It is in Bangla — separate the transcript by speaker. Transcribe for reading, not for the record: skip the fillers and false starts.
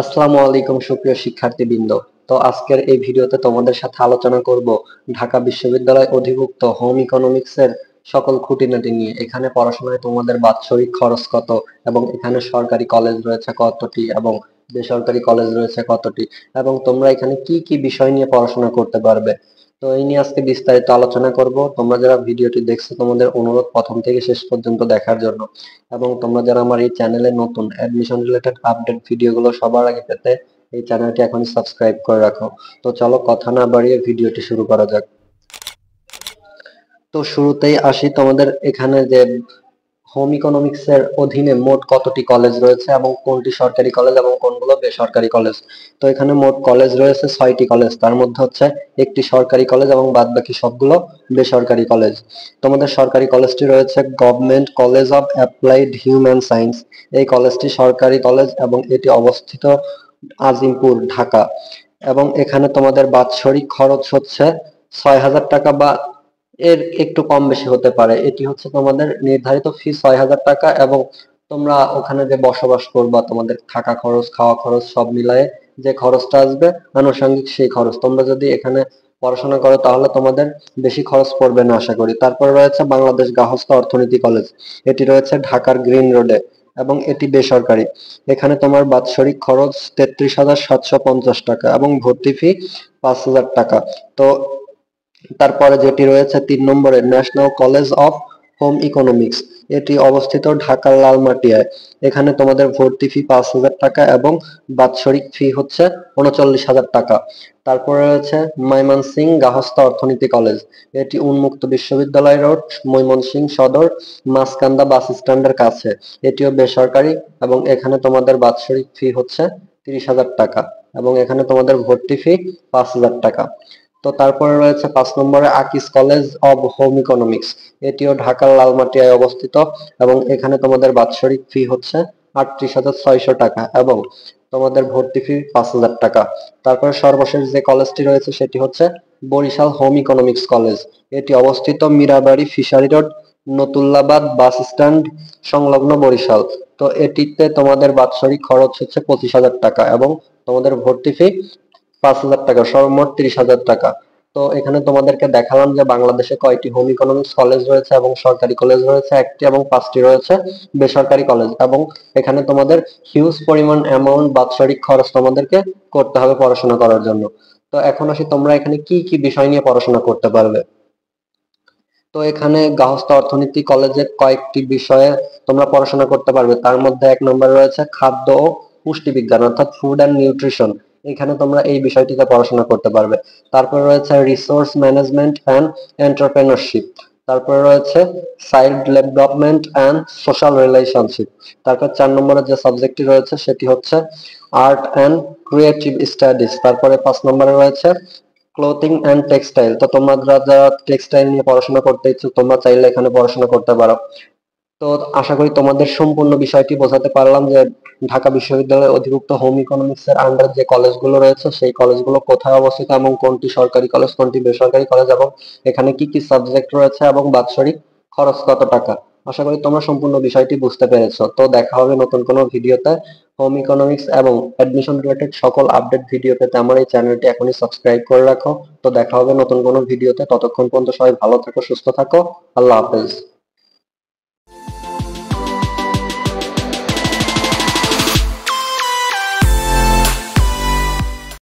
Speaker 1: আসসালামু আলাইকুম সুপ্রিয় শিক্ষার্থীবৃন্দ। তো আজকের এই ভিডিওতে তোমাদের সাথে আলোচনা করব ঢাকা বিশ্ববিদ্যালয় অধিভুক্ত হোম ইকোনমিক্স এর সকল খুঁটিনাটি নিয়ে। এখানে পড়াশোনায় তোমাদের বাৎসরিক খরচ কত এবং এখানে সরকারি কলেজ রয়েছে কতটি এবং বেসরকারি কলেজ রয়েছে কতটি এবং তোমরা এখানে কি কি বিষয় নিয়ে পড়াশোনা করতে পারবে। তো এই নিয়ে আজকে বিস্তারিত আলোচনা করব। তোমরা যারা ভিডিওটি দেখছো তোমাদের অনুরোধ প্রথম থেকে শেষ পর্যন্ত দেখার জন্য, এবং তোমরা যারা আমার এই চ্যানেলে নতুন, অ্যাডমিশন রিলেটেড আপডেট ভিডিওগুলো সবার আগে পেতে এই চ্যানেলটি এখনই সাবস্ক্রাইব করে রাখো। তো চলো কথা না বাড়িয়ে ভিডিওটি শুরু করা যাক। তো শুরুতেই আসি তোমাদের এখানে যে হোম ইকোনমিক্স এর অধীনে মোট কতটি কলেজ রয়েছে এবং কোনটি সরকারি কলেজ এবং কোনগুলো বেসরকারি কলেজ। তো এখানে মোট কলেজ রয়েছে 6টি কলেজ, তার মধ্যে হচ্ছে একটি সরকারি কলেজ এবং বাদ বাকি সবগুলো বেসরকারি কলেজ। তোমাদের সরকারি কলেজটি রয়েছে government college of applied human science. এই কলেজটি সরকারি কলেজ এবং এটি অবস্থিত আজিমপুর, ঢাকা। এবং এখানে তোমাদের বাৎসরিক খরচ হচ্ছে 6,000 টাকা বা এর একটু কম বেশি হতে পারে। এটি হচ্ছে তোমাদের নির্ধারিত ফি 6,000 টাকা, এবং তোমরা ওখানে যে বসবাস করবা, তোমাদের থাকা খরচ, খাওয়া খরচ সব মিলায়ে যে খরচটা আসবে আনুষঙ্গিক সেই খরচ। তোমরা যদি এখানে পড়াশোনা করো তাহলে তোমাদের বেশি খরচ পড়বে না আশা করি। তারপর রয়েছে বাংলাদেশ গার্হস্থ্য অর্থনীতি কলেজ। এটি রয়েছে ঢাকার গ্রিন রোডে এবং এটি বেসরকারি। এখানে তোমার বাৎসরিক খরচ 33,750 টাকা এবং ভর্তি ফি 5,000 টাকা। তো তারপরে যেটি রয়েছে 3 নম্বরে national college of home economics. এটি অবস্থিত ঢাকার লালমাটিয়ায়। এখানে তোমাদের ভর্তি ফি 5,000 টাকা এবং বাৎসরিক ফি হচ্ছে 39,000 টাকা। তারপরে রয়েছে ময়মনসিংহ গার্হস্থ্য অর্থনীতি কলেজ। এটি উন্মুক্ত বিশ্ববিদ্যালয় রোড, ময়মনসিংহ সদর, মাসকান্দা বাস স্ট্যান্ডের কাছে। এটিও বেসরকারি এবং এখানে তোমাদের বাৎসরিক ফি হচ্ছে 30,000 টাকা এবং এখানে তোমাদের ভর্তি ফি 5,000 টাকা। তো তারপরে রয়েছে 5 নম্বরে আকিস কলেজ অব হোম ইকোনমিক্স। এটিও ঢাকার লালমাটিয়ায় অবস্থিত এবং এখানে তোমাদের বাৎসরিক ফি হচ্ছে 38,600 টাকা এবং তোমাদের ভর্তি ফি 5,000 টাকা। তারপরে সর্বশেষ যে কলেজটি রয়েছে সেটি হচ্ছে বরিশাল হোম ইকোনমিক্স কলেজ। এটি অবস্থিত Mirabari fishery road, Natullabad bus stand সংলগ্ন বরিশাল। তো এটিতে তোমাদের বাৎসরিক খরচ হচ্ছে 25,000 টাকা এবং তোমাদের ভর্তি ফি 5,000 টাকা, সর্বমোট 30,000 টাকা। তো এখানে তোমাদেরকে দেখালাম যে বাংলাদেশে কয়টি হোম ইকোনমিক্স কলেজ রয়েছে এবং সরকারি কলেজ রয়েছে 1টি এবং 5টি রয়েছে বেসরকারি কলেজ, এবং এখানে তোমাদের হিউজ পরিমাণ অ্যামাউন্ট বাৎসরিক খরচ তোমাদেরকে করতে হবে পড়াশোনা করার জন্য। তো এখন আসি তোমরা এখানে কি কি বিষয় নিয়ে পড়াশোনা করতে পারবে। তো এখানে গার্হস্থ্য অর্থনীতি কলেজে কয়েকটি বিষয়ে তোমরা পড়াশোনা করতে পারবে। তার মধ্যে 1 নম্বরে রয়েছে খাদ্য ও পুষ্টি বিজ্ঞান অর্থাৎ ফুড অ্যান্ড নিউট্রিশন। এখানে তোমরা এই বিষয়টিতে পড়াশোনা করতে পারবে। তারপরে রয়েছে রিসোর্স ম্যানেজমেন্ট অ্যান্ড এন্টারপ্রেনারশিপ। তারপরে রয়েছে child development and social relationship. তারপর 4 নম্বরে যে সাবজেক্টটি রয়েছে সেটি হচ্ছে আর্ট অ্যান্ড ক্রিয়েটিভ স্টাডিজ। তারপরে 5 নম্বরে রয়েছে ক্লোথিং এন্ড টেক্সটাইল। তো তোমরা যারা টেক্সটাইল নিয়ে পড়াশোনা করতে ইচ্ছুক তোমরা চাইলে এখানে পড়াশোনা করতে পারো। তো আশা করি তোমাদের সম্পূর্ণ বিষয়টি বোঝাতে পারলাম যে ঢাকা বিশ্ববিদ্যালয়ের অধিভুক্ত হোম ইকোনমিক্স এর আন্ডার যে কলেজগুলো রয়েছে সেই কলেজগুলো কোথায় অবস্থিত এবং কোনটি সরকারি কলেজ কোনটি বেসরকারি কলেজ এবং এখানে কি কি সাবজেক্ট রয়েছে এবং বাৎসরিক খরচ কত টাকা। আশা করি তোমরা সম্পূর্ণ বিষয়টি বুঝতে পেরেছো। তো দেখা হবে নতুন কোনো ভিডিওতে। হোম ইকোনমিক্স এবং অ্যাডমিশন রিলেটেড সকল আপডেট ভিডিও পেতে আমার এই চ্যানেলটি এখনই সাবস্ক্রাইব করে রাখো। তো দেখা হবে নতুন কোনো ভিডিওতে। ততক্ষণ পর্যন্ত সবাই ভালো থাকো, সুস্থ থাকো। আল্লাহ হাফেজ।